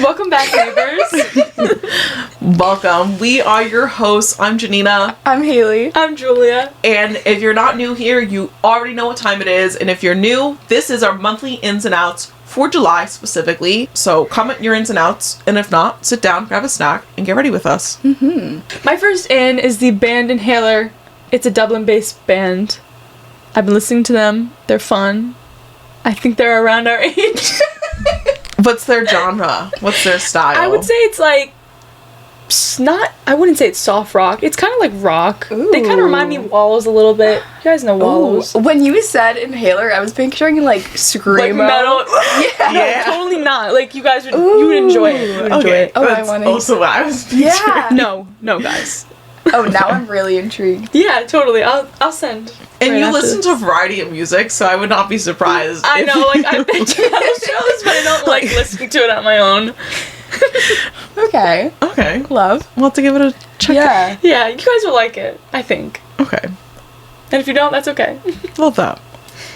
Welcome back, neighbors. Welcome. We are your hosts. I'm Janina. I'm Hailey. I'm Julia. And if you're not new here, you already know what time it is. And if you're new, this is our monthly ins and outs for July specifically. So comment your ins and outs. And if not, sit down, grab a snack, and get ready with us. Mm-hmm. My first in is the band Inhaler. It's a Dublin-based band. I've been listening to them. They're fun. I think they're around our age. What's their genre? What's their style? I would say it's like I wouldn't say it's soft rock. It's kind of like rock. Ooh. They kind of remind me of Wallows a little bit. You guys know Wallows. Ooh. When you said Inhaler, I was picturing like screamo. Like metal. Yeah. No, totally not. Like you guys would you would enjoy it. You would enjoy it. Oh, That's I want also what I was picturing. Yeah. No, guys. Oh, now I'm really intrigued. Yeah, totally. I'll send. And right you after listen this. to a variety of music, so I would not be surprised. I if- know, like I've been to those shows, but I don't like listening to it on my own. Okay. Okay. Love. We'll have to give it a check. Yeah. Yeah, you guys will like it, I think. Okay. And if you don't, that's okay. Love that.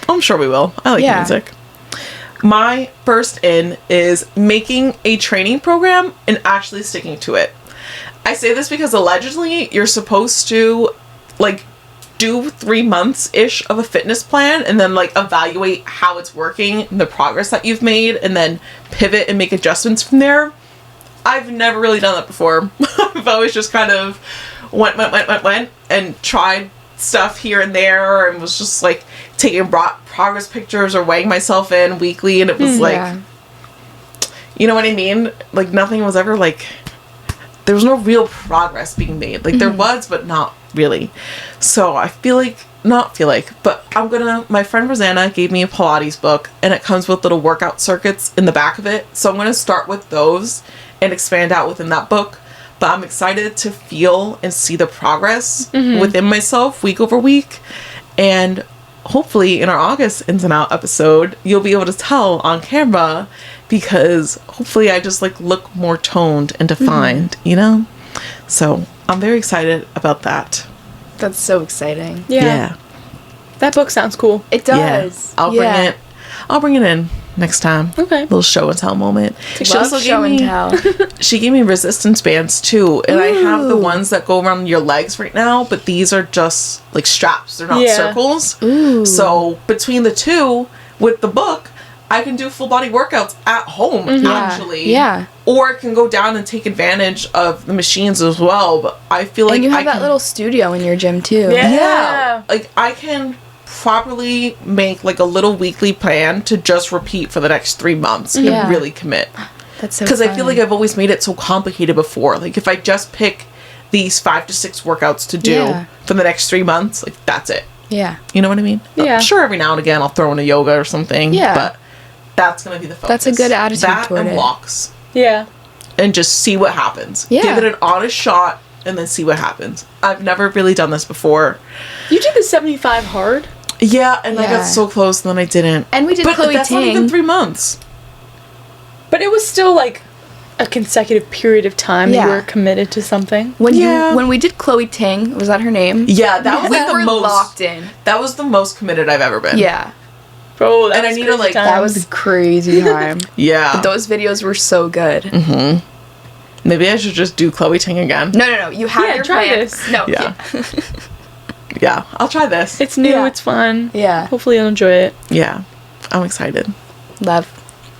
I'm sure we will. I like Yeah. music. My first in is making a training program and actually sticking to it. I say this because allegedly you're supposed to like do 3 months-ish of a fitness plan and then like evaluate how it's working and the progress that you've made and then pivot and make adjustments from there. I've never really done that before. I've always just kind of went and tried stuff here and there and was just like taking progress pictures or weighing myself in weekly, and it was like, you know what I mean? Like nothing was ever like, there was no real progress being made. Like there was, but not really. So I but my friend Rosanna gave me a Pilates book and it comes with little workout circuits in the back of it. So I'm going to start with those and expand out within that book. But I'm excited to feel and see the progress within myself week over week. And hopefully in our August Ins and Out episode, you'll be able to tell on camera because hopefully I just like look more toned and defined, you know? So I'm very excited about that. That's so exciting. Yeah. That book sounds cool. It does. Yeah. I'll bring it in next time. Okay. Little show and tell moment. She Love show and tell. She gave me resistance bands too, and I have the ones that go around your legs right now, but these are just like straps. They're not circles. Ooh. So between the two with the book, I can do full body workouts at home actually. Yeah. Or I can go down and take advantage of the machines as well. But I feel like And you have that little studio in your gym too. Yeah. like I can properly make like a little weekly plan to just repeat for the next 3 months and really commit. That's so Because I feel fun. like I've always made it so complicated before. Like if I just pick these 5 to 6 workouts to do for the next 3 months, like that's it. Yeah. You know what I mean? Yeah. Sure, every now and again I'll throw in a yoga or something. Yeah. But that's gonna be the focus. That's a good attitude that toward and it. walks. Yeah. And just see what happens. Yeah. Give it an honest shot and then see what happens. I've never really done this before. You did the 75 hard? Yeah, and I got Yeah. so close and then I didn't. And we did But Chloe that's not Ting. even 3 months. But it was still like a consecutive period of time that you Yeah. were committed to something. When we did Chloe Ting, was that her name? Yeah, that was We like the were most locked in. That was the most committed I've ever been. Yeah. Bro, that And I was need to, crazy like, times. That was a crazy time. Yeah. But those videos were so good. Maybe I should just do Chloe Ting again. No. You have your try plan. this. No. Yeah. Yeah, I'll try this. It's new, Yeah. it's fun. Yeah. Hopefully you'll enjoy it. Yeah. I'm excited. Love.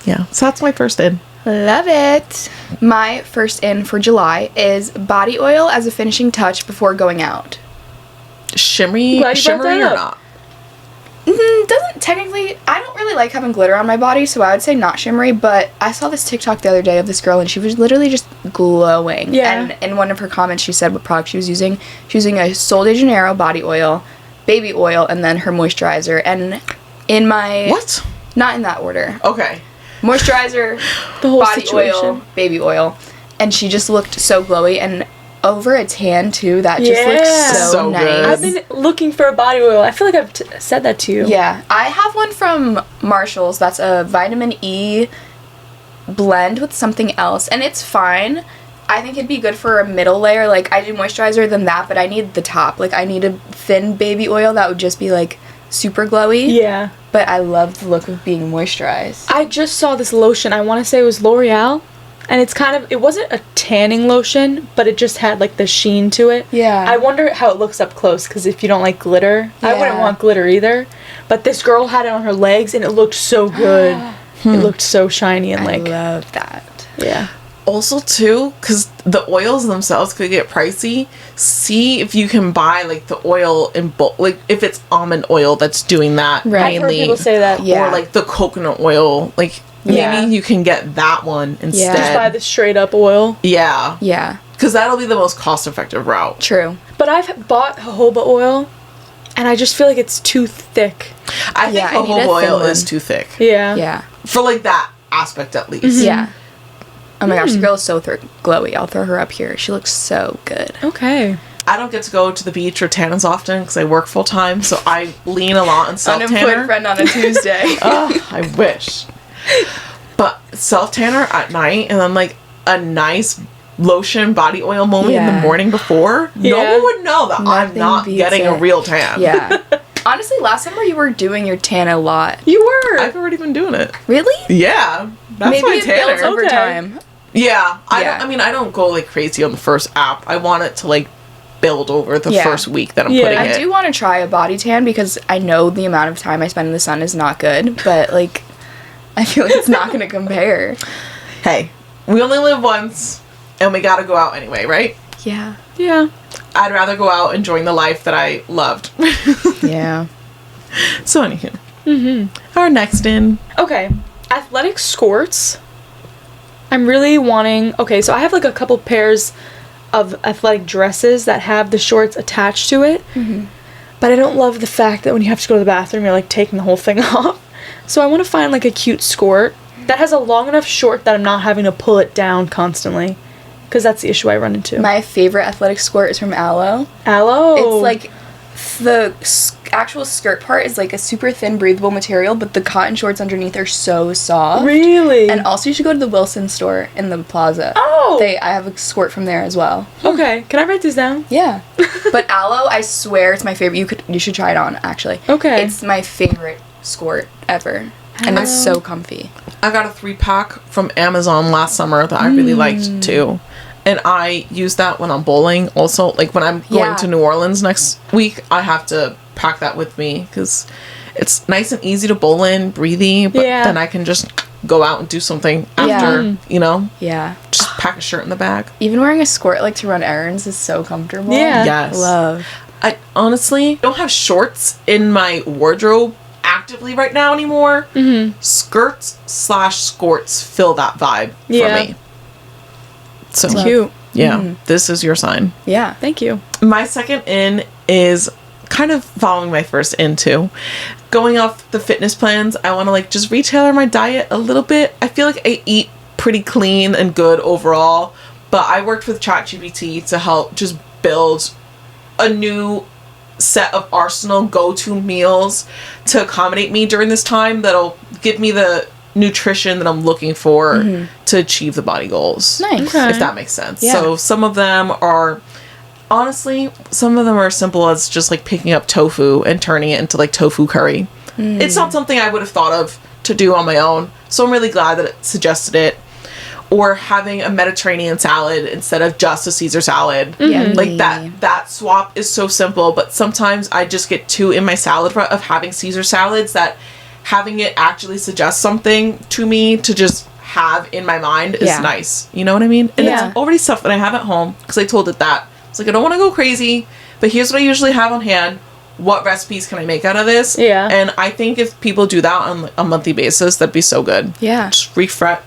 Yeah. So that's my first in. Love it. My first in for July is body oil as a finishing touch before going out. Shimmery Glad you brought that or up. not? Doesn't technically, I don't really like having glitter on my body, so I would say not shimmery, but I saw this TikTok the other day of this girl and she was literally just glowing. Yeah. And in one of her comments she said what product she was using. She was using a Sol de Janeiro body oil, baby oil, and then her moisturizer. And in my... What? Not in that order. Okay. Moisturizer, The whole body situation. oil, baby oil. And she just looked so glowy, and over a tan too, that just Yeah. looks so, So nice. good. I've been looking for a body oil. I feel like I've said that to you. Yeah, I have one from Marshall's that's a vitamin E blend with something else, and it's fine. I think it'd be good for a middle layer. Like, I do moisturizer than that, but I need the top. Like, I need a thin baby oil that would just be, like, super glowy. Yeah. But I love the look of being moisturized. I just saw this lotion. I want to say it was L'Oreal. And it's kind of, it wasn't a tanning lotion, but it just had like the sheen to it. Yeah. I wonder how it looks up close, because if you don't like glitter, I wouldn't Yeah. want glitter either. But this girl had it on her legs and it looked so good. It looked so shiny and I like, love that. yeah. Also, too, because the oils themselves could get pricey, see if you can buy, like, the oil in bulk. Like, if it's almond oil that's doing that, Right. I've heard people say that. Yeah. or, like, the coconut oil. Like, Yeah. maybe you can get that one instead. Just buy the straight up oil. Yeah. Yeah. Because that'll be the most cost-effective route. True. But I've bought jojoba oil, and I just feel like it's too thick. I think Yeah, I need a jojoba thin oil one. is too thick. Yeah. Yeah. For, like, that aspect, at least. Yeah. Oh my gosh, the girl is so glowy. I'll throw her up here. She looks so good. Okay. I don't get to go to the beach or tan as often because I work full time, so I lean a lot on self Unemployed tanner. friend on a Tuesday. Oh, I wish. But self tanner at night and then like a nice lotion body oil moment in the Yeah. morning before, no Yeah. one would know that I'm Nothing not beats getting a it. real tan. Yeah. Honestly, last summer you were doing your tan a lot. You were. I've already been doing it. Really? Yeah. That's Maybe my it builds tanner. over Okay. time. Yeah. Yeah. I mean, I don't go like crazy on the first app. I want it to like build over the Yeah. first week that I'm Yeah. putting I it. do want to try a body tan because I know the amount of time I spend in the sun is not good, but like I feel like it's not going to compare. Hey, we only live once and we gotta go out anyway, right? Yeah. Yeah. I'd rather go out enjoying the life that I loved. Yeah. So, anywho. Our next in. Okay. Athletic skirts. I'm really wanting. Okay, so I have like a couple pairs of athletic dresses that have the shorts attached to it. But I don't love the fact that when you have to go to the bathroom, you're like taking the whole thing off. So I want to find like a cute skirt that has a long enough short that I'm not having to pull it down constantly. Because that's the issue I run into. My favorite athletic skirt is from Aloe. Aloe. It's like the actual skirt part is like a super thin breathable material, but the cotton shorts underneath are so soft. Really? And also you should go to the Wilson store in the plaza. Oh! I have a skirt from there as well. Okay, can I write this down? Yeah. But Aloe, I swear it's my favorite. You should try it on actually. Okay. It's my favorite skirt ever. And it's so comfy. I got a 3-pack from Amazon last summer that I really liked too. And I use that when I'm bowling. Also, like when I'm going Yeah. to New Orleans next week, I have to pack that with me because it's nice and easy to bowl in, breathy, but Yeah. then I can just go out and do something after, Yeah. you know? Yeah. Just pack a shirt in the bag. Even wearing a skirt like to run errands is so comfortable. Yeah. Yes. Love. I honestly don't have shorts in my wardrobe actively right now anymore. Skirts / skirts fill that vibe Yeah. for me. So Cute. yeah, this is your sign. Yeah. Thank you. My second in is kind of following my first in too. Going off the fitness plans, I want to like just retailer my diet a little bit. I feel like I eat pretty clean and good overall, but I worked with ChatGPT to help just build a new set of arsenal go-to meals to accommodate me during this time that'll give me the nutrition that I'm looking for to achieve the body goals. Nice. Okay. If that makes sense. Yeah. So some of them are honestly, some of them are simple as just like picking up tofu and turning it into like tofu curry. It's not something I would have thought of to do on my own. So I'm really glad that it suggested it. Or having a Mediterranean salad instead of just a Caesar salad. Yummy. Like that swap is so simple, but sometimes I just get too in my salad rut of having Caesar salads that having it actually suggest something to me to just have in my mind is Yeah. nice. You know what I mean? And Yeah. it's already stuff that I have at home because I told it that. It's like, I don't want to go crazy, but here's what I usually have on hand. What recipes can I make out of this? Yeah. And I think if people do that on a monthly basis, that'd be so good. Yeah. Just refresh.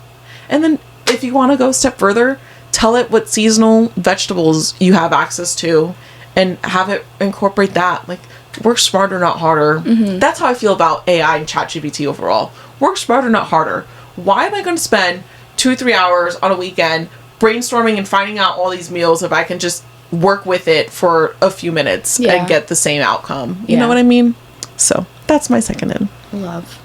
And then if you want to go a step further, tell it what seasonal vegetables you have access to and have it incorporate that. Like, work smarter, not harder. That's how I feel about AI and ChatGPT overall. Work smarter, not harder. Why am I going to spend 2-3 hours on a weekend brainstorming and finding out all these meals if I can just work with it for a few minutes Yeah. and get the same outcome? You Yeah. know what I mean? So that's my second in. Love.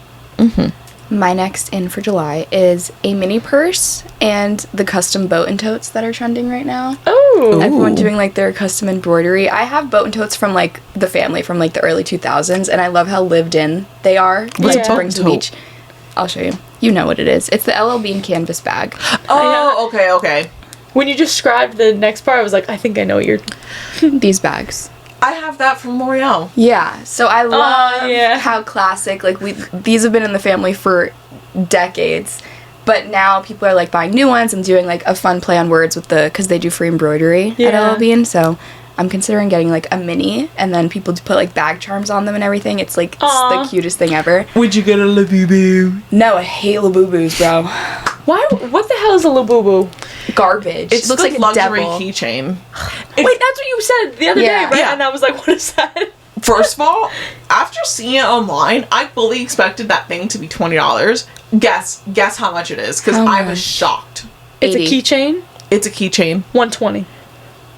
My next in for July is a mini purse and the custom boat and totes that are trending right now. Oh. Everyone Ooh. doing like their custom embroidery. I have boat and totes from like the family from like the early 2000s, and I love how lived in they are. What's Like a boat brings and the tote? beach. I'll show you. You know what it is. It's the LL Bean canvas bag. Oh, okay. When you described the next part, I was like, I think I know what you're... These bags. I have that from L'Oreal. Yeah, so I love yeah. how classic, like, these have been in the family for decades, but now people are, like, buying new ones and doing, like, a fun play on words with because they do free embroidery at LL Bean, so I'm considering getting, like, a mini, and then people put, like, bag charms on them and everything. It's, like, the cutest thing ever. Would you get a Labubu? No, I hate Labubus, bro. Why? What the hell is a Labubu? Garbage. It looks like like a luxury devil. keychain. Wait, that's what you said the other day, right? Yeah. And I was like, what is that? First of all, after seeing it online, I fully expected that thing to be $20. Guess how much it is, because I was shocked. It's 80. a keychain? It's a keychain. $120.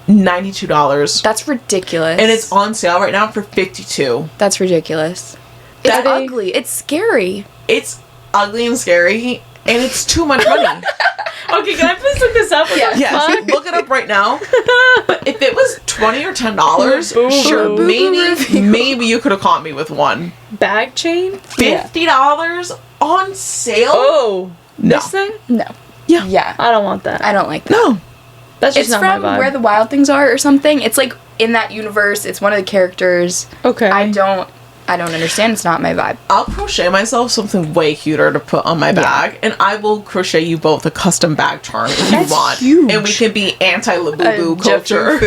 $92. That's ridiculous. And it's on sale right now for $52. That's ridiculous. It's That- ugly. It's scary. It's ugly and scary, and it's too much money. Okay, can I please look this up? Yeah. Yes, look it up right now. But if it was $20 or $10, sure, Labubu maybe you could have caught me with one. Bag chain? $50 on sale? Oh. No. This thing? No. Yeah. Yeah. I don't want that. I don't like that. No. That's just It's not my from vibe. Where the Wild Things Are or something. It's like in that universe. It's one of the characters. Okay. I don't understand. It's not my vibe. I'll crochet myself something way cuter to put on my bag, and I will crochet you both a custom bag charm if That's you want. huge. And we can be anti-Labubu culture.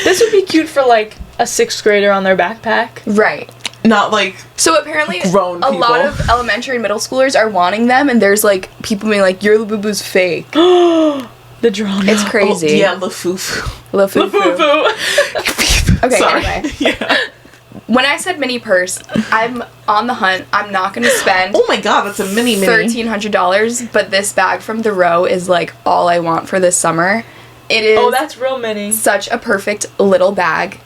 This would be cute for like a 6th grader on their backpack. Right. Not like So apparently Grown a lot people. of elementary and middle schoolers are wanting them, and there's like people being like, your Labubu's fake. The drama. It's crazy. yeah, Lafufu. Lafufu. Labubu. Okay, Sorry. anyway. Yeah. When I said mini purse, I'm on the hunt. I'm not going to spend Oh my god, that's a mini. $1,300, but this bag from the row is like all I want for this summer. It is Oh, that's real mini. such a perfect little bag,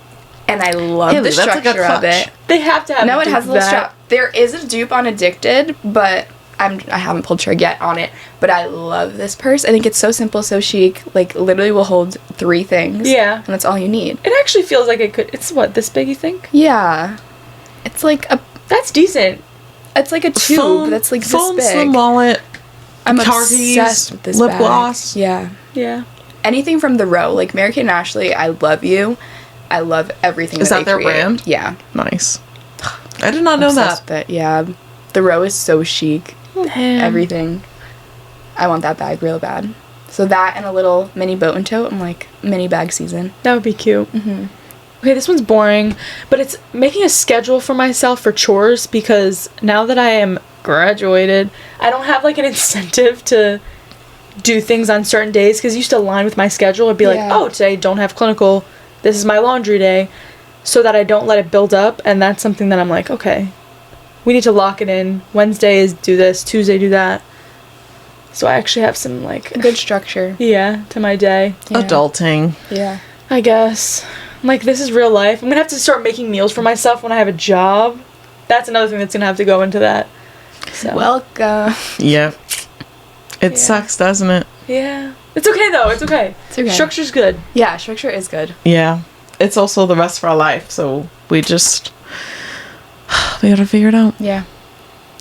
and I love Hailey, the that's a good structure of clutch. it. They have to have No, it has a little that. strap. There is a dupe on Addicted, but I haven't pulled trigger yet on it. But I love this purse. I think it's so simple, so chic. Like literally, will hold 3 things. Yeah. and that's all you need. It actually feels like it could. It's what, this big, you think? Yeah, it's like a That's decent. tube Phone, that's like phone, this big. slim wallet. I'm car obsessed keys, with this lip bag. gloss. Yeah, Yeah. anything from the row, like Mary Kate and Ashley. I love you. I love everything. Is that they their create. brand? Yeah, Nice. I did not know obsessed that. with it. Yeah, the row is so chic. Damn. Everything. I want that bag real bad. So that and a little mini boat and tote. I'm like, mini bag season. That would be cute. Mm-hmm. Okay, this one's boring, but it's making a schedule for myself for chores because now that I am graduated, I don't have like an incentive to do things on certain days because it used to align with my schedule. It'd be like, Yeah. oh, today I don't have clinical. This is my laundry day. So that I don't let it build up. And that's something that I'm like, okay, we need to lock it in. Wednesdays do this, Tuesday do that. So I actually have some like Good structure. yeah to my day. Yeah. Adulting. Yeah. I guess. I'm like, this is real life. I'm gonna have to start making meals for myself when I have a job. That's another thing that's gonna have to go into that. So Welcome. Yeah. It Yeah. sucks, doesn't it? yeah, it's okay though. It's okay. It's okay. Structure's good. Yeah, structure is good. Yeah. It's also the rest of our life, so we just we gotta figure it out. Yeah.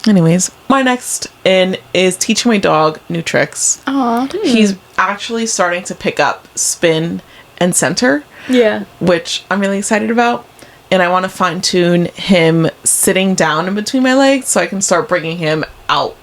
Anyways, my next in is teaching my dog new tricks. Aw. He's actually starting to pick up spin and center, Yeah. which I'm really excited about. And I want to fine tune him sitting down in between my legs so I can start bringing him out.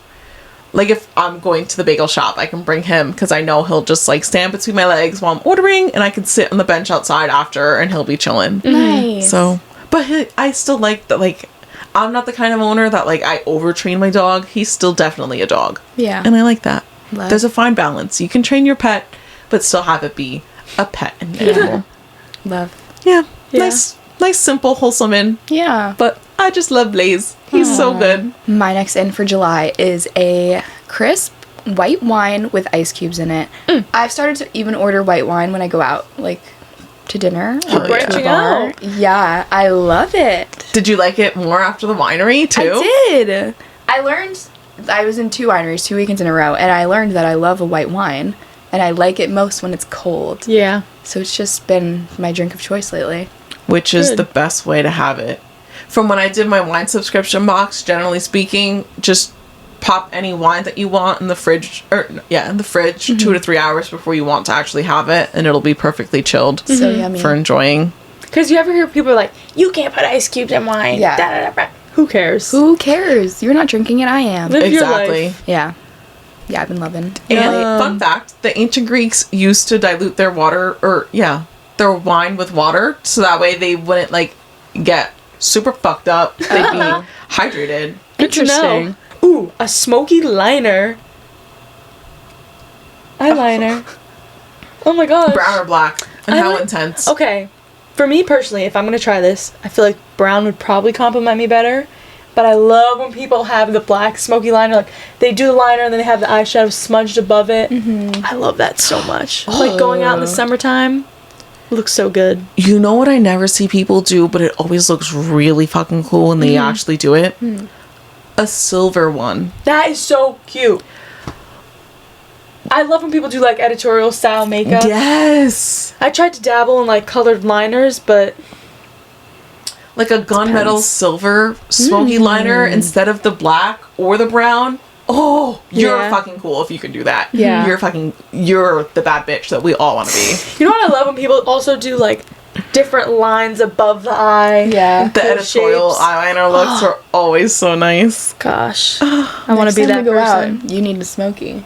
Like if I'm going to the bagel shop, I can bring him because I know he'll just like stand between my legs while I'm ordering, and I can sit on the bench outside after and he'll be chilling. Nice. So, but I still like that, like, I'm not the kind of owner that like I overtrain my dog. He's still definitely a dog. Yeah. And I like that. Love. There's a fine balance. You can train your pet, but still have it be a pet and animal. Love. Yeah. Yeah. Nice, simple, wholesome in. Yeah. But I just love Blaze. He's so good. My next in for July is a crisp white wine with ice cubes in it. I've started to even order white wine when I go out, like to dinner or to a branching bar. out. Yeah, I love it. Did you like it more after the winery too? I did. I learned. I was in 2 wineries 2 weekends in a row, and I learned that I love a white wine, and I like it most when it's cold. Yeah. So it's just been my drink of choice lately. Which is Good. the best way to have it. from when I did my wine subscription box, generally speaking, just pop any wine that you want in the fridge, in the fridge 2 to 3 hours before you want to actually have it, and it'll be perfectly chilled. So yummy. For enjoying. Because you ever hear people like, you can't put ice cubes in wine. Yeah. Da, da, da, da. Who cares? Who cares? You're not drinking it, I am. Live your Exactly. life. Yeah. Yeah, I've been loving. And fun fact, the ancient Greeks used to dilute their water, their wine with water, so that way they wouldn't, like, get super fucked up. They'd be hydrated. Good to know. Ooh, a smoky liner. Eyeliner. Oh my gosh. Brown or black? And how intense? Okay. For me personally, if I'm going to try this, I feel like brown would probably compliment me better. But I love when people have the black smoky liner. Like, they do the liner and then they have the eyeshadow smudged above it. Mm-hmm. I love that so much. Like, going out in the summertime. Looks so good. You know what I never see people do, but it always looks really fucking cool when they actually do it? A silver one. That is so cute. I love when people do, like, editorial style makeup. Yes! I tried to dabble in, like, colored liners, but... Like a gunmetal silver smoky liner instead of the black or the brown. Oh, you're fucking cool if you can do that. Yeah. You're the bad bitch that we all want to be. You know what I love when people also do, like, different lines above the eye. Yeah. The editorial eyeliner looks are always so nice. Gosh. I want to be that person. You need a smoky.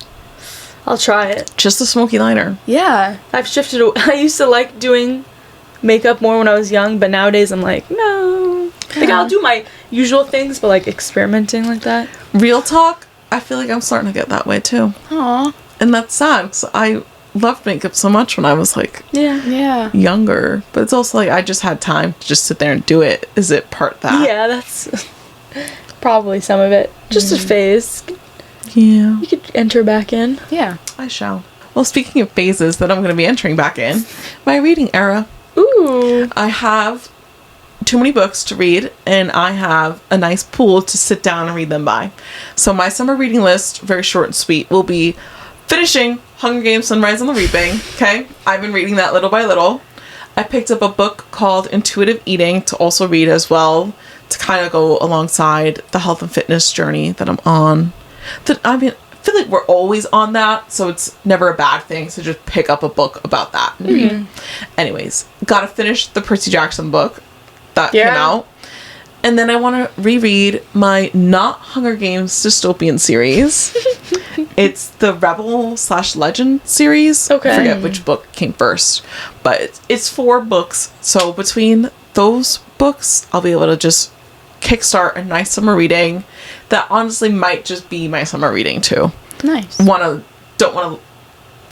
I'll try it. Just a smoky liner. Yeah. I've shifted. I used to like doing makeup more when I was young, but nowadays I'm like, no. Like, I'll do my usual things, but, like, experimenting like that. Real talk, I feel like I'm starting to get that way too. Aw. And that's sad because I loved makeup so much when I was, like, Yeah. younger. But it's also like I just had time to just sit there and do it. Is it part that? Yeah, that's probably some of it. Just a phase. Yeah. You could enter back in. Yeah. I shall. Well, speaking of phases that I'm going to be entering back in, my reading era. Ooh. I have too many books to read, and I have a nice pool to sit down and read them by. So my summer reading list, very short and sweet, will be finishing Hunger Games: Sunrise on the Reaping. Okay? I've been reading that little by little. I picked up a book called Intuitive Eating to also read as well, to kind of go alongside the health and fitness journey that I'm on. I feel like we're always on that, so it's never a bad thing to just pick up a book about that and read. Anyways, gotta finish the Percy Jackson book that came out. And then I want to reread my not Hunger Games dystopian series. It's the Rebel/Legend series. Okay. I forget which book came first. But it's 4 books. So between those books, I'll be able to just kickstart a nice summer reading that honestly might just be my summer reading too. Nice. Don't want to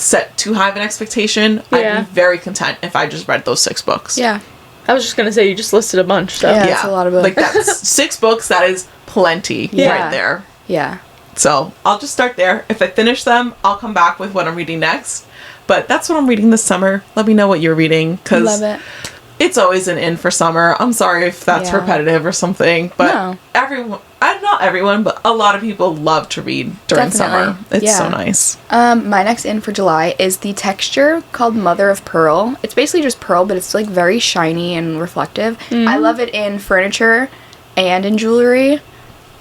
set too high of an expectation. Yeah. I'd be very content if I just read those 6 books. Yeah. I was just going to say, you just listed a bunch, so. Yeah. That's a lot of books. Like, that's 6 books. That is plenty right there. Yeah. So I'll just start there. If I finish them, I'll come back with what I'm reading next. But that's what I'm reading this summer. Let me know what you're reading, because Love it. it's always an in for summer. I'm sorry if that's repetitive or something, but not everyone, but a lot of people love to read during summer. It's so nice. My next in for July is the texture called Mother of Pearl. It's basically just pearl, but it's like very shiny and reflective. I love it in furniture and in jewelry.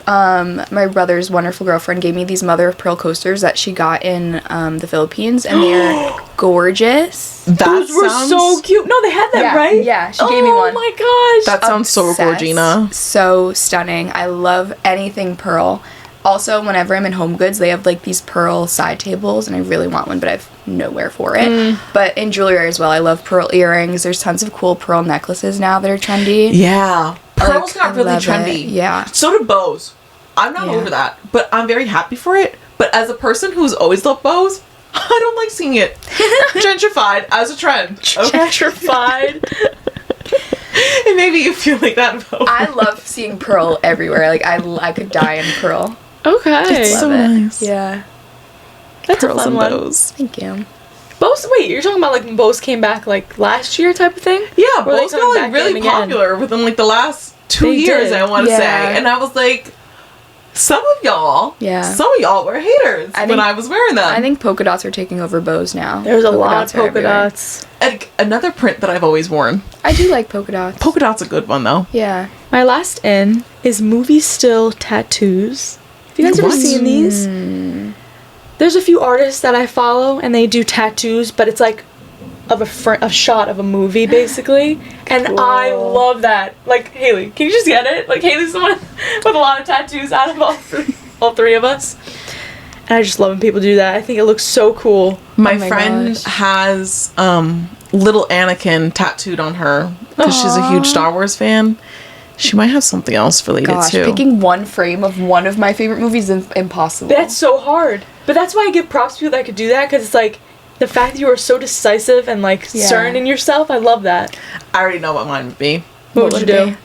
My brother's wonderful girlfriend gave me these Mother of Pearl coasters that she got in the Philippines, and they're gorgeous. Those were so cute. No, they had that, right? Yeah, she gave me one. Oh my gosh. That sounds so Obsessed. gorgina. So stunning. I love anything pearl. Also, whenever I'm in Home Goods, they have like these pearl side tables, and I really want one, but I have nowhere for it. But in jewelry as well, I love pearl earrings. There's tons of cool pearl necklaces now that are trendy. Yeah. Pearls got really love trendy. it. Yeah. So did bows. I'm not over that, but I'm very happy for it. But as a person who's always loved bows, I don't like seeing it gentrified as a trend. Gentrified. And maybe you feel like that about I love seeing pearl everywhere. Like, I could die in pearl. Okay. It's so nice. Yeah. That's Pearls a fun and one. bows. Thank you. Bows, wait, you're talking about like when bows came back like last year type of thing? Yeah, Or, like, bows got coming like back really in again? popular within like the last 2 They years, did. I want to Yeah. say. And I was like, Some of y'all were haters when I was wearing them. I think polka dots are taking over bows now. There's a lot of polka dots. And another print that I've always worn. I do like polka dots. Polka dots a good one though. Yeah. My last in is movie still tattoos. Have you guys ever seen these? There's a few artists that I follow and they do tattoos, but it's like of a shot of a movie basically. And Cool. I love that. Like, Hailey, can you just get it? Like, Hailey's the one with a lot of tattoos out of all three of us. And I just love when people do that. I think it looks so cool. My friend has little Anakin tattooed on her because she's a huge Star Wars fan. She might have something else related too. Picking one frame of one of my favorite movies is impossible. That's so hard. But that's why I give props to people that could do that, because it's like, the fact that you are so decisive and like certain in yourself, I love that. I already know what mine would be. What would you do?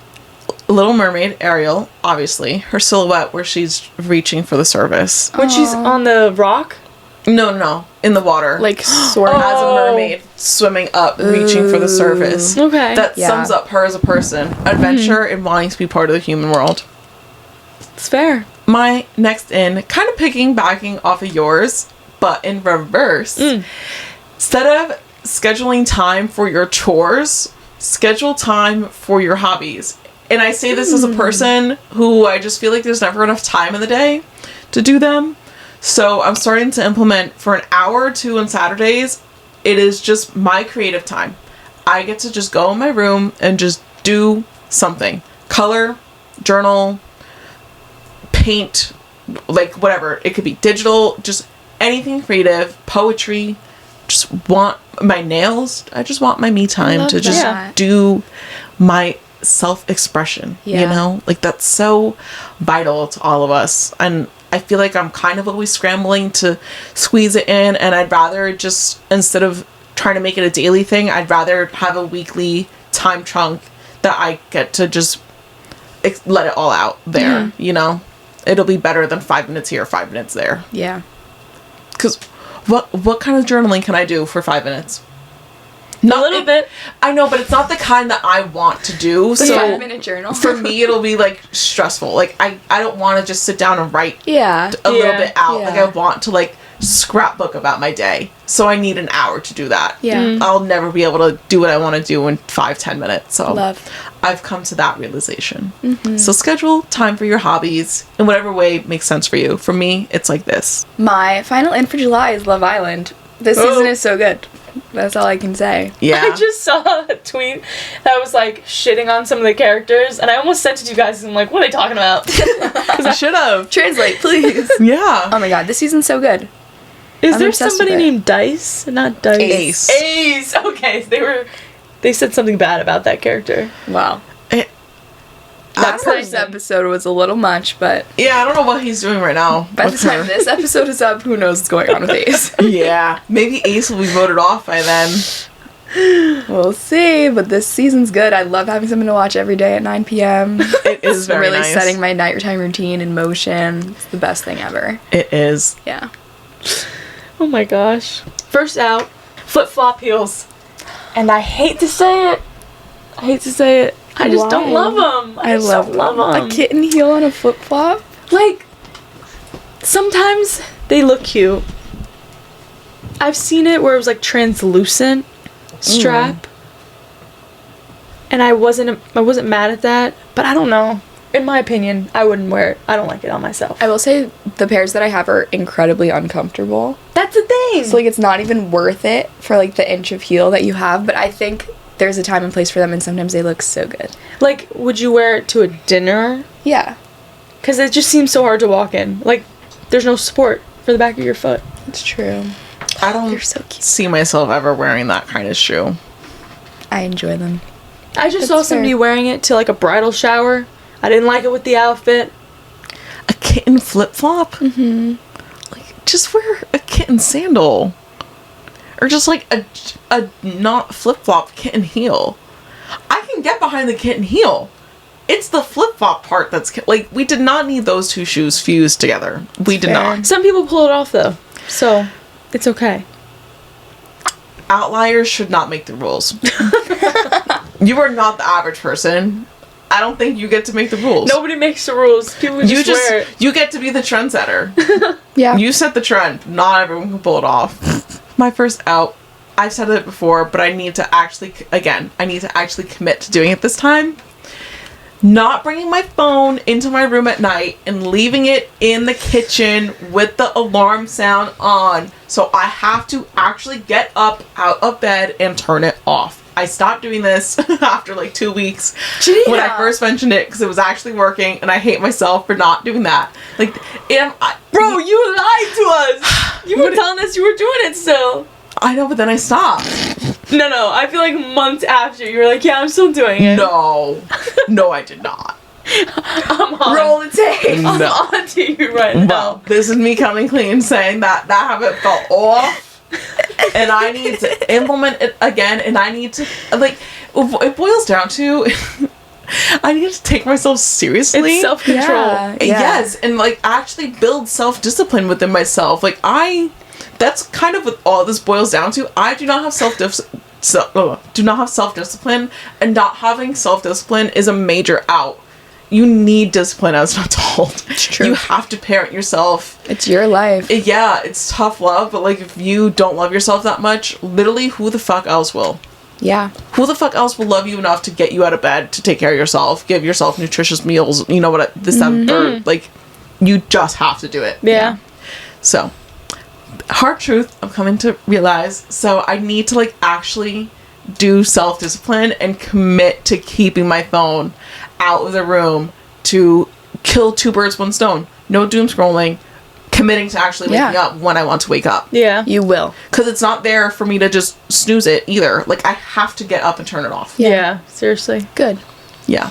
Little Mermaid, Ariel, obviously. Her silhouette where she's reaching for the surface. When she's on the rock? No. In the water. Like sort of as a mermaid swimming up, reaching for the surface. Okay. That sums up her as a person. Adventure and wanting to be part of the human world. It's fair. My next in, kind of piggybacking off of yours, but in reverse. Instead of scheduling time for your chores, schedule time for your hobbies. And I say this as a person who I just feel like there's never enough time in the day to do them. So I'm starting to implement for an hour or two on Saturdays. It is just my creative time. I get to just go in my room and just do something. Color, journal, paint, like whatever. It could be digital, just anything creative, poetry. Just want my nails. I just want my me time to just do my self-expression. You know, like that's so vital to all of us. And I feel like I'm kind of always scrambling to squeeze it in, and I'd rather just, instead of trying to make it a daily thing, I'd rather have a weekly time chunk that I get to just let it all out there. You know, it'll be better than 5 minutes here, 5 minutes there. Yeah. Because what kind of journaling can I do for 5 minutes? A little bit. I know, but it's not the kind that I want to do. The so 5-minute journal. For me, it'll be like stressful. Like I don't want to just sit down and write a little bit out. Like I want to like scrapbook about my day. So I need an hour to do that. Yeah. I'll never be able to do what I want to do in 5-10 minutes. So Love. I've come to that realization. So schedule time for your hobbies in whatever way makes sense for you. For me, it's like this. My final in for July is Love Island. This season is so good. That's all I can say. Yeah. I just saw a tweet that was like shitting on some of the characters, and I almost sent it to you guys, and I'm like, what are they talking about? I should have. Translate, please. Yeah. Oh my god, this season's so good. Is there somebody named Dice? Not Dice. Ace. Okay, they said something bad about that character. Wow. That first episode was a little much, but... Yeah, I don't know what he's doing right now. By the time this episode is up, who knows what's going on with Ace. Yeah. Maybe Ace will be voted off by then. We'll see, but this season's good. I love having something to watch every day at 9 p.m. It is very really nice. setting my nighttime routine in motion. It's the best thing ever. It is. Yeah. Oh my gosh. First out, flip-flop heels. And I hate to say it. I just don't love them. I love them. A kitten heel on a flip-flop? Like, sometimes they look cute. I've seen it where it was like translucent strap. And I wasn't mad at that, but I don't know. In my opinion, I wouldn't wear it. I don't like it on myself. I will say the pairs that I have are incredibly uncomfortable. That's the thing. So like it's not even worth it for like the inch of heel that you have, but I think there's a time and place for them, and sometimes they look so good. Like, would you wear it to a dinner? Yeah. Because it just seems so hard to walk in. Like, there's no support for the back of your foot. It's true. I don't They're so cute. see myself ever wearing that kind of shoe. I enjoy them. I just saw somebody wearing it to, like, a bridal shower. I didn't like it with the outfit. A kitten flip-flop? Like, just wear a kitten sandal. Or just, like, a not flip-flop kitten heel. I can get behind the kitten heel. It's the flip-flop part that's... Like, we did not need those two shoes fused together. We did not. Some people pull it off, though. So, it's okay. Outliers should not make the rules. You are not the average person. I don't think you get to make the rules. Nobody makes the rules. People just wear it. You get to be the trendsetter. Yeah. You set the trend. Not everyone can pull it off. My first out, I've said it before, but I need to actually commit to doing it this time. Not bringing my phone into my room at night and leaving it in the kitchen with the alarm sound on. So I have to actually get up out of bed and turn it off. I stopped doing this after like 2 weeks when I first mentioned it because it was actually working, and I hate myself for not doing that. Like, Bro, you lied to us. You were telling us you were doing it still. I know, but then I stopped. No, I feel like months after you were like, yeah, I'm still doing it. No, I did not. I'm on. Roll the tape. I'm on to you right now. Well, this is me coming clean saying that habit fell off. And I need to implement it again, and I need to, like, it boils down to, I need to take myself seriously. It's self-control. Yeah. Yes, and, like, actually build self-discipline within myself. Like, that's kind of what all this boils down to. I do not have self-discipline, and not having self-discipline is a major out. You need discipline as an adult. It's true. You have to parent yourself. It's your life. It's tough love, but, like, if you don't love yourself that much, literally, who the fuck else will? Yeah. Who the fuck else will love you enough to get you out of bed, to take care of yourself, give yourself nutritious meals, you know what, like, you just have to do it. Yeah. So, hard truth, I'm coming to realize, so I need to, like, actually do self-discipline and commit to keeping my phone out of the room to kill 2 birds, 1 stone. No doom scrolling. Committing to actually waking up when I want to wake up. Yeah. You will. Because it's not there for me to just snooze it either. Like, I have to get up and turn it off. Yeah, seriously. Good. Yeah.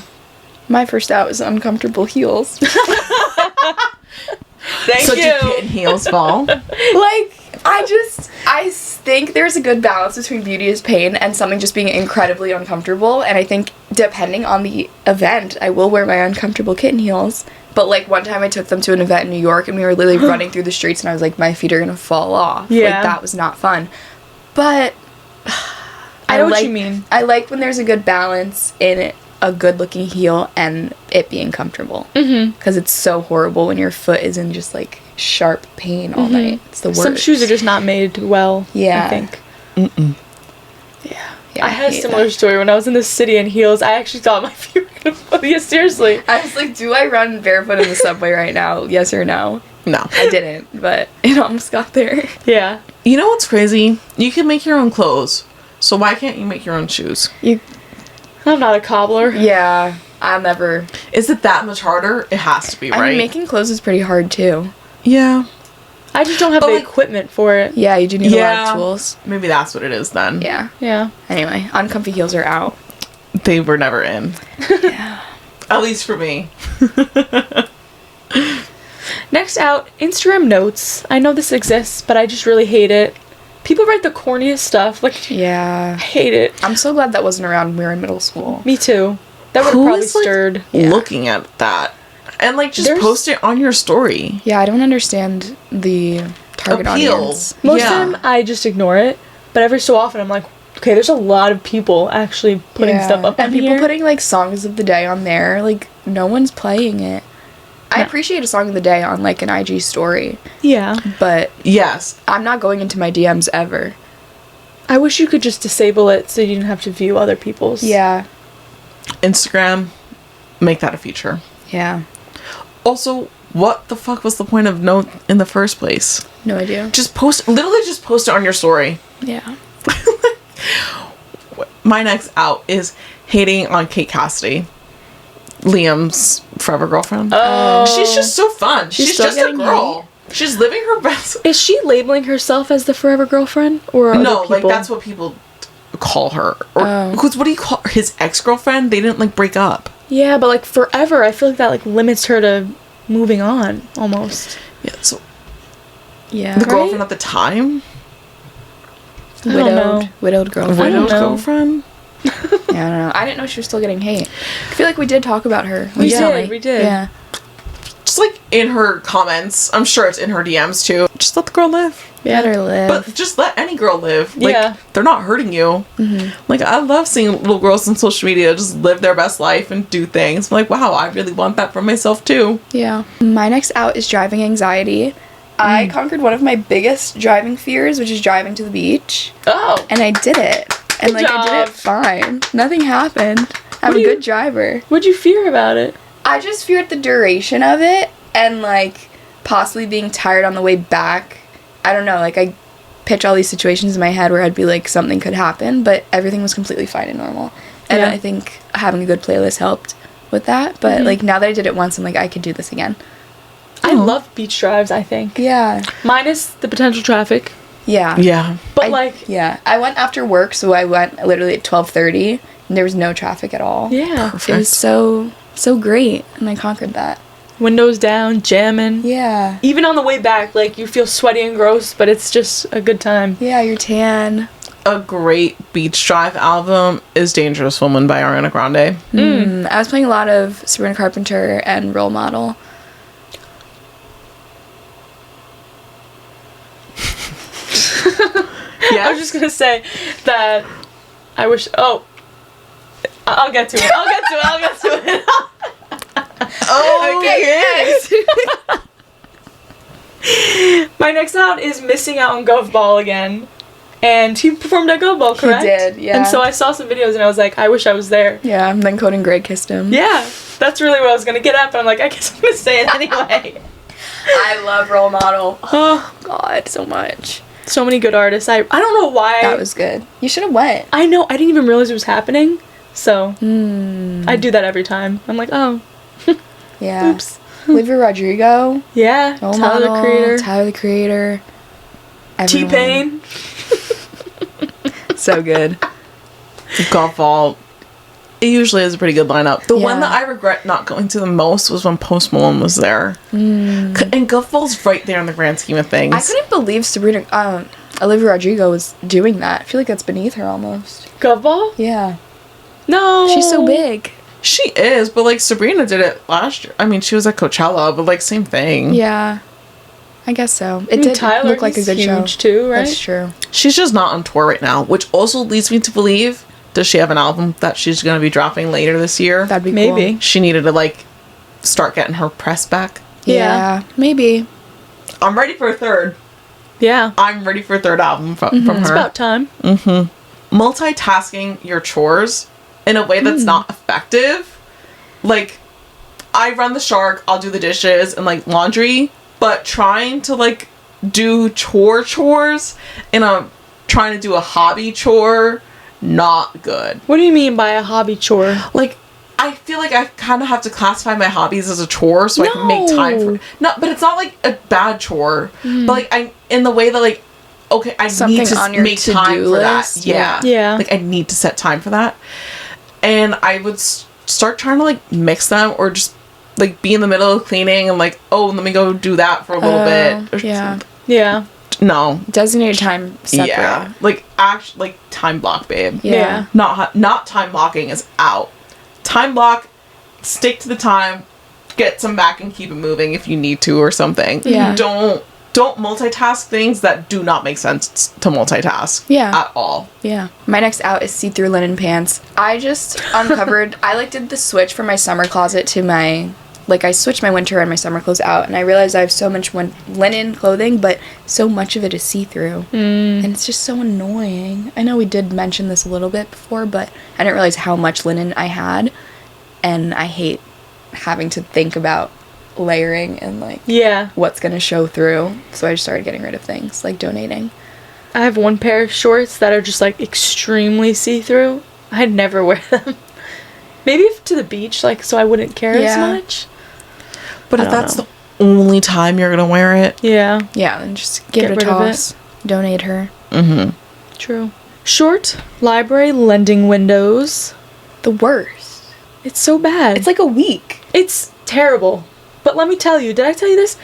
My first out was uncomfortable heels. Thank So you. do kitten heels fall? Like, I think there's a good balance between beauty is pain and something just being incredibly uncomfortable. And I think depending on the event, I will wear my uncomfortable kitten heels. But, like, one time I took them to an event in New York, and we were literally running through the streets, and I was like, my feet are gonna fall off. Yeah. Like, that was not fun. But I know what you mean. I like when there's a good balance in it, a good-looking heel and it being comfortable. Because it's so horrible when your foot is in just, like, sharp pain all night. It's the worst. Some shoes are just not made well, Yeah. I think. Yeah, I had a hate similar that. story when I was in the city in heels. I actually thought my feet were gonna fall. Yeah, seriously. I was like, do I run barefoot in the subway right now? Yes or no? No. I didn't, but it almost got there. Yeah. You know what's crazy? You can make your own clothes. So why can't you make your own shoes? I'm not a cobbler. Yeah, I'll never. Is it that much harder? It has to be, I right? mean, making clothes is pretty hard too. Yeah. I just don't have But, the like- equipment for it. Yeah, you do need a lot of tools. Maybe that's what it is then. Yeah. Yeah. Anyway, uncomfy heels are out. They were never in. Yeah. At least for me. Next out, Instagram notes. I know this exists, but I just really hate it. People write the corniest stuff. Like, I Yeah. hate it. I'm so glad that wasn't around when we were in middle school. Me too. That would have Who probably is, like, stirred. looking at that? And, like, just There's- post it on your story. Yeah, I don't understand the target Appeal. audience. Most Yeah. of the time, I just ignore it. But every so often, I'm like, okay, there's a lot of people actually putting Yeah. stuff up and on people here. putting like songs of the day on there. Like, no one's playing it. I No. appreciate a song of the day on like an IG story, Yeah. but Yes. I'm not going into my DMs ever. I wish you could just disable it so you didn't have to view other people's. Yeah. Instagram, make that a feature. Yeah. Also, what the fuck was the point of note in the first place? No idea. Just post it on your story. Yeah. My next out is hating on Kate Cassidy, Liam's forever girlfriend. Oh. She's just so fun. She's still just a getting girl. She's living her best. Is she labeling herself as the forever girlfriend? Or other No, like people? that's what people call her. Or Oh. because what do you call his ex-girlfriend? They didn't like break up. Yeah, but like forever, I feel like that like limits her to moving on almost. Yeah. So Yeah. the girlfriend at the time, I don't know. Widowed girlfriend. I don't widowed know. girlfriend. Yeah, I don't know. I didn't know she was still getting hate. I feel like we did talk about her. We recently. did. Yeah. Just like in her comments, I'm sure it's in her DMs too. Just let the girl live. Yeah. Let her live. But just let any girl live. Like, Yeah. they're not hurting you. Like, I love seeing little girls on social media just live their best life and do things. I'm like, wow, I really want that for myself too. Yeah. My next out is driving anxiety. I conquered one of my biggest driving fears, which is driving to the beach. Oh. And I did it. And Good like I did job. it fine. Nothing happened. I'm do a you- good driver. What'd you fear about it? I just feared the duration of it and like possibly being tired on the way back. I don't know, like I pitch all these situations in my head where I'd be like something could happen, but everything was completely fine and normal. And Yeah. I think having a good playlist helped with that. But like now that I did it once, I'm like I could do this again. I love beach drives, I think. Yeah. Minus the potential traffic. Yeah. Yeah. But like, Yeah. I went after work, so I went literally at 12:30 and there was no traffic at all. yeah. It was so great and I conquered that. Windows down, jamming. Yeah. Even on the way back, like, you feel sweaty and gross, but it's just a good time. Yeah, you're tan. A great beach drive album is Dangerous Woman by Ariana Grande. I was playing a lot of Sabrina Carpenter and Role Model. Yeah. I was just gonna say that I wish. Oh, I'll get to it. I'll get to it. Oh, yes. My next out is missing out on Gov Ball again, and he performed at Gov Ball, correct? did, yeah. And so I saw some videos, and I was like, I wish I was there. Yeah, and then Code and Greg kissed him. Yeah, that's really what I was gonna get at, but I'm like, I guess I'm gonna say it anyway. I love Role Model. Oh, God, so much. so many good artists. I don't know why. That was good. You should have went. I know. I didn't even realize it was happening. So I do that every time. I'm like, oh, Yeah. oops. Olivia Rodrigo. Yeah, Role Tyler the Model, Creator. Tyler the Creator. Everyone. T-Pain. So good. Golf Ball. It usually is a pretty good lineup. The one Yeah. that I regret not going to the most was when Post Malone was there. And Golf Ball's right there in the grand scheme of things. I couldn't believe Olivia Rodrigo was doing that. I feel like that's beneath her almost. Gov Ball? Yeah. No. She's so big. She is, but like Sabrina did it last year. I mean, she was at Coachella, but like same thing. Yeah. I guess so. It I mean, did Tyler, look like a he's good show. huge too, right? That's true. She's just not on tour right now, which also leads me to believe, does she have an album that she's going to be dropping later this year? That'd be Maybe. cool. She needed to like start getting her press back. Yeah. Maybe. I'm ready for a third. Yeah. I'm ready for a third album from her. It's about time. Multitasking your chores in a way that's not effective. Like, I run the shark, I'll do the dishes and like laundry, but trying to like do chores and I'm trying to do a hobby chore, not good. What do you mean by a hobby chore? Like, I feel like I kind of have to classify my hobbies as a chore so I can make time for. No, but it's not like a bad chore. But like I, in the way that like, okay, I Something need to on your make time to-do for list? that. Yeah, Yeah. Like I need to set time for that, and I would start trying to like mix them or just like be in the middle of cleaning and like, oh, let me go do that for a little bit. Or Yeah. Yeah. No. Designated time separate. Yeah. Like like time block, babe. Yeah. Not time blocking is out. Time block, stick to the time, get some back and keep it moving if you need to or something. Yeah. Don't multitask things that do not make sense to multitask. Yeah. At all. Yeah. My next out is see-through linen pants. I just uncovered, I like did the switch from my summer closet to my, like I switched my winter and my summer clothes out and I realized I have so much linen clothing, but so much of it is see-through. And it's just so annoying. I know we did mention this a little bit before, but I didn't realize how much linen I had. And I hate having to think about layering and like Yeah. what's going to show through. So I just started getting rid of things, like donating. I have one pair of shorts that are just like extremely see-through. I'd never wear them. Maybe if to the beach, like, so I wouldn't care as Yeah. much. But I if don't that's know. the only time you're gonna wear it, Yeah. Yeah, and just give Get it a rid of it. toss. Donate her. True. Short library lending windows. The worst. It's so bad. It's like a week. It's terrible. But let me tell you, did I tell you this?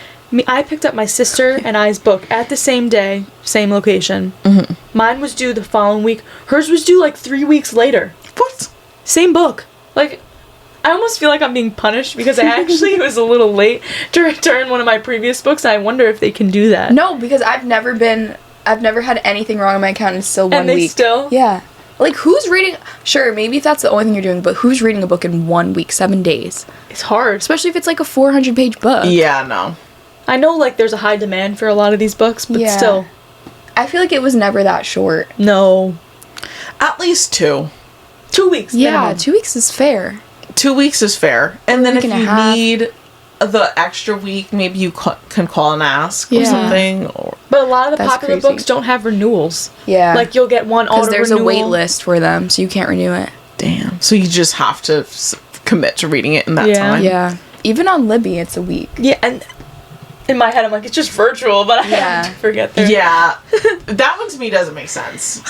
I picked up my sister and I's book at the same day, same location. Mine was due the following week. Hers was due like 3 weeks later. what? Same book. Like, I almost feel like I'm being punished because I actually was a little late to return one of my previous books. I wonder if they can do that. No, because I've never had anything wrong on my account. It's still 1 And they week. still? Yeah. Like, who's reading? Sure, maybe if that's the only thing you're doing, but who's reading a book in 1 week, 7 days? It's hard. Especially if it's like a 400-page book. Yeah, no. I know, like, there's a high demand for a lot of these books, but Yeah. still. I feel like it was never that short. No. At least 2. 2 weeks. Yeah, minimum. 2 weeks is fair. 2 weeks is fair. And then if week and a you half. need the extra week, maybe you can call and ask or Yeah. something. Or But a lot of the That's popular crazy. books don't have renewals. Yeah. Like, you'll get one auto Because there's renewal. a wait list for them, so you can't renew it. damn. So you just have to commit to reading it in that Yeah. time. Yeah. Even on Libby, it's a week. Yeah, and in my head, I'm like, it's just virtual, but I Yeah. forget that. Yeah. That one to me doesn't make sense.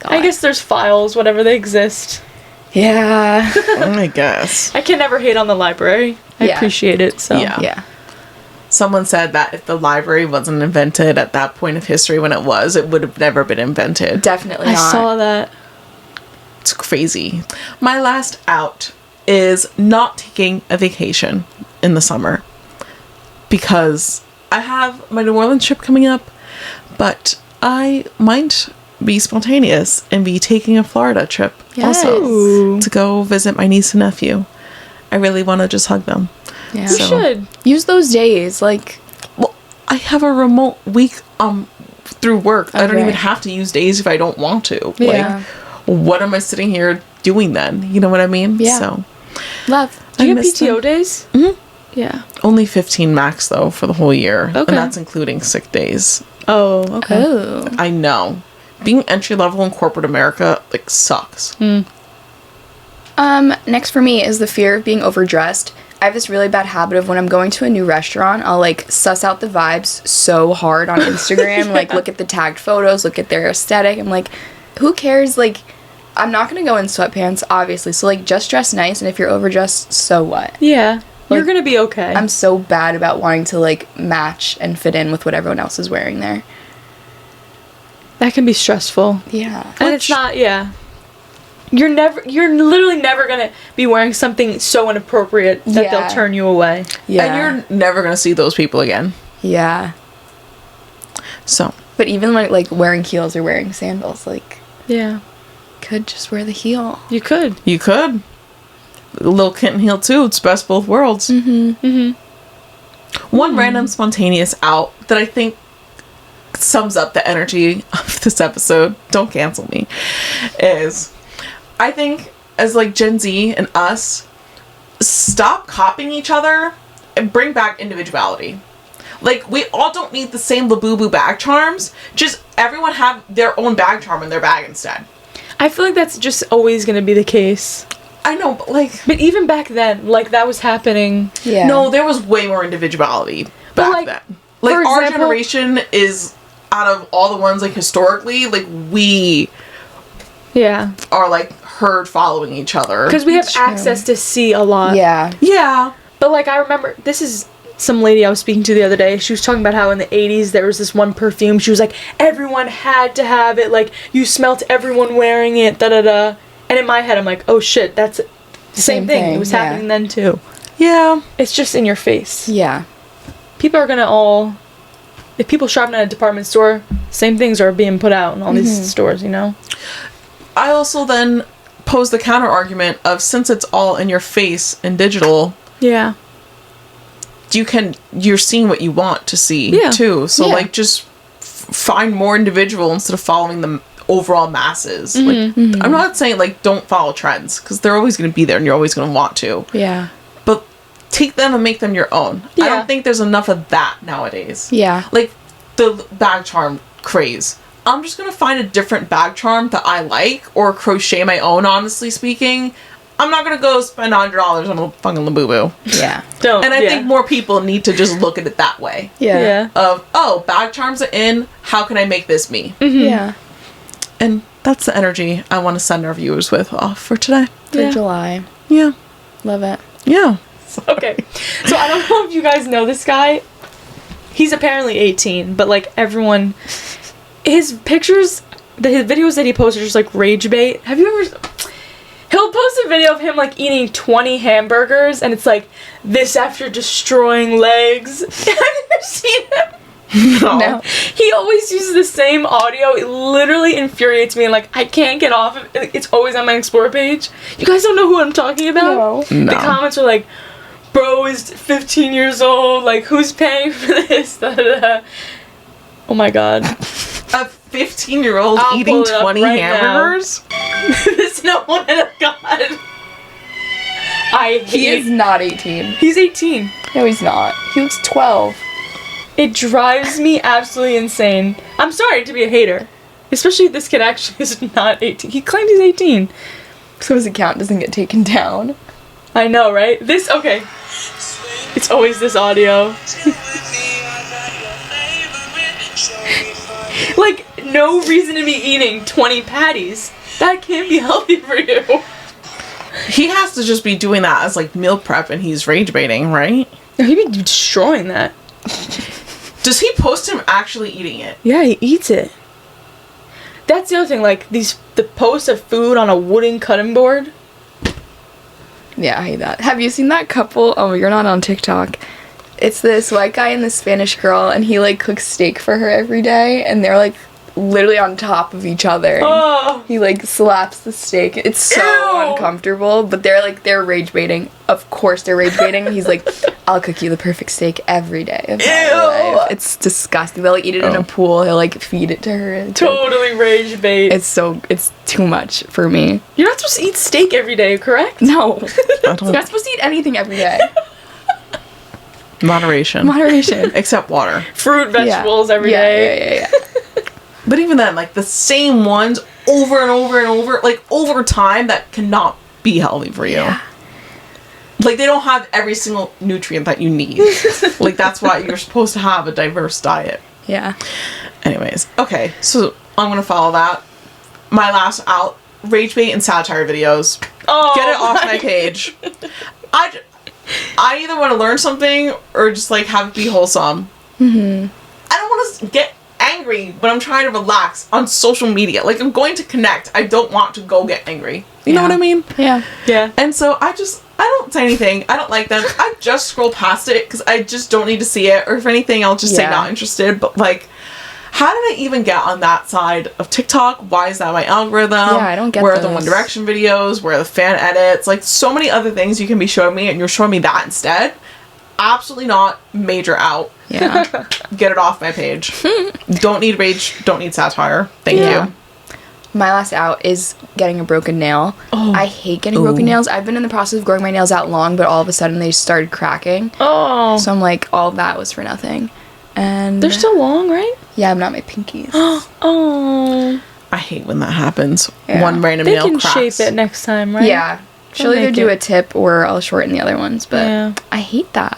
I guess there's files, whatever they exist. Yeah. I guess. I can never hate on the library. I Yeah. appreciate it, so. Yeah. Yeah. Someone said that if the library wasn't invented at that point of history when it would have never been invented. Definitely I not. saw that. It's crazy. My last out is not taking a vacation in the summer because I have my New Orleans trip coming up, but I might be spontaneous and be taking a Florida trip also Ooh. to go visit my niece and nephew. I really want to just hug them. Yeah. You So- should. Use those days. Like, Well, I have a remote week through work. I don't Okay. even have to use days if I don't want to. Yeah. Like, what am I sitting here doing then? You know what I mean? Yeah. So, love. Do you I get miss PTO them. days? Mhm. Yeah. Only 15 max though for the whole year. Okay. And that's including sick days. Oh, okay. Oh. I know. Being entry level in corporate America like sucks. Next for me is the fear of being overdressed. I have this really bad habit of when I'm going to a new restaurant, I'll like suss out the vibes so hard on Instagram, like look at the tagged photos, look at their aesthetic. I'm like, who cares? Like, I'm not gonna go in sweatpants, obviously. So like, just dress nice, and if you're overdressed, so what? Yeah. You're Like, gonna be okay. I'm so bad about wanting to like match and fit in with what everyone else is wearing there. that can be stressful. Yeah. And it's not, yeah. You're literally never gonna be wearing something so inappropriate that Yeah. they'll turn you away. Yeah. And you're never gonna see those people again. Yeah. So But even like wearing heels or wearing sandals, like, Yeah. could just wear the heel. You could. you could. A little kitten heel too. It's best both worlds. One random spontaneous out that I think sums up the energy of this episode, don't cancel me, is I think as like Gen Z and us, stop copying each other and bring back individuality. Like, we all don't need the same Labubu bag charms. Just everyone have their own bag charm in their bag instead. I feel like that's just always gonna be the case. I know, but like, But even back then, like, that was happening. Yeah. no, there was way more individuality But, back like, then. Like, for our example- generation is, out of all the ones, like, historically, like, we Yeah. are, like, herd following each other. Because we have That's true. access to see a lot. Yeah. Yeah. But, like, I remember, this is some lady I was speaking to the other day. She was talking about how in the 80s there was this one perfume. She was like, everyone had to have it. Like, you smelt everyone wearing it, da-da-da. And in my head, I'm like, oh, shit, that's the same thing. It was yeah. happening then, too. Yeah. It's just in your face. Yeah. People are gonna all... If people shopping at a department store, same things are being put out in all these stores, you know? I also then pose the counter argument of, since it's all in your face and digital, Yeah. you're seeing what you want to see Yeah. too. So Yeah. like, just find more individual instead of following the overall masses. Like, I'm not saying like don't follow trends, because they're always going to be there and you're always going to want to, Yeah. but take them and make them your own. I Yeah. don't think there's enough of that nowadays. Yeah. Like the bag charm craze, I'm just gonna find a different bag charm that I like, or crochet my own, honestly speaking. I'm not gonna go spend $100 on a fucking Labubu. Yeah. Don't. And I yeah. think more people need to just look at it that way. Yeah. Yeah. Of, oh, bag charms are in, how can I make this me? Yeah. And that's the energy I want to send our viewers with off for today. For Yeah. July. Yeah. Love it. Yeah. Okay. So I don't know if you guys know this guy. He's apparently 18, but like everyone, his pictures, his videos that he posts are just like rage bait. He'll post a video of him like eating 20 hamburgers, and it's like this after destroying legs. Have you ever seen him? No. He always uses the same audio. It literally infuriates me, and like I can't get off of it. It's always on my Explore page. You guys don't know who I'm talking about? No. The comments are like, bro is 15 years old, like who's paying for this? Da, da, da. Oh my god. A 15-year-old I'll eating pull it up 20 right hamburgers? There's no one in a god. He is not 18. He's 18. No, he's not. He looks 12. It drives me absolutely insane. I'm sorry to be a hater. Especially if this kid actually is not 18. He claims he's 18. So his account doesn't get taken down. I know, right? Okay. It's always this audio. Like, no reason to be eating 20 patties. That can't be healthy for you. He has to just be doing that as like meal prep and he's rage baiting, right? No, he'd be destroying that. Does he post him actually eating it? Yeah, he eats it. That's the other thing, like, the posts of food on a wooden cutting board. Yeah, I hate that. Have you seen that couple? Oh, you're not on TikTok. It's this white guy and this Spanish girl, and he, like, cooks steak for her every day, and they're, like, literally on top of each other. Oh! He, like, slaps the steak. It's so Ew. uncomfortable, but they're rage baiting. Of course they're rage baiting. He's like, I'll cook you the perfect steak every day of my Ew. life. It's disgusting. They'll, like, eat it in a pool. He'll, like, feed it to her. It's Totally rage bait. it's too much for me. You're not supposed to eat steak every day, correct? No. I You're not supposed to eat anything every day. Moderation. Moderation. Except water. Fruit, vegetables every day. Yeah. But even then, like, the same ones over and over and over, like, over time, that cannot be healthy for you. Yeah. Like, they don't have every single nutrient that you need. Like, that's why you're supposed to have a diverse diet. Yeah. Anyways, okay, so I'm gonna follow that. My last out, rage bait and satire videos. Oh, Get it off my page. I either want to learn something or just, like, have it be wholesome. I don't want to get angry when I'm trying to relax on social media. Like, I'm going to connect. I don't want to go get angry. You know what I mean? Yeah. Yeah. And so I don't say anything. I don't like them. I just scroll past it because I just don't need to see it. Or if anything, I'll just say not interested. But, like, how did I even get on that side of TikTok? Why is that my algorithm? Yeah, I don't get Where are the those. One Direction videos? Where are the fan edits? Like, so many other things you can be showing me, and you're showing me that instead. Absolutely not. Major out. Yeah. Get it off my page. Don't need rage. Don't need satire. Thank Yeah. you. My last out is getting a broken nail. Oh. I hate getting broken nails. I've been in the process of growing my nails out long, but all of a sudden they started cracking. Oh. So I'm like, all of that was for nothing. And They're still long, right? yeah, not my pinkies. Oh. I hate when that happens. Yeah. One random They nail can cracks. shape it next time, right? Yeah. She'll They'll either make do it. a tip or I'll shorten the other ones, but Yeah. I hate that.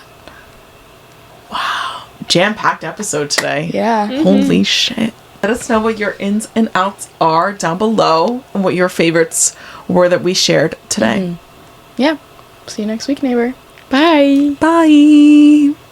Jam-packed episode today. Yeah. Holy shit. Let us know what your ins and outs are down below and what your favorites were that we shared today. Yeah. See you next week, neighbor. Bye. Bye.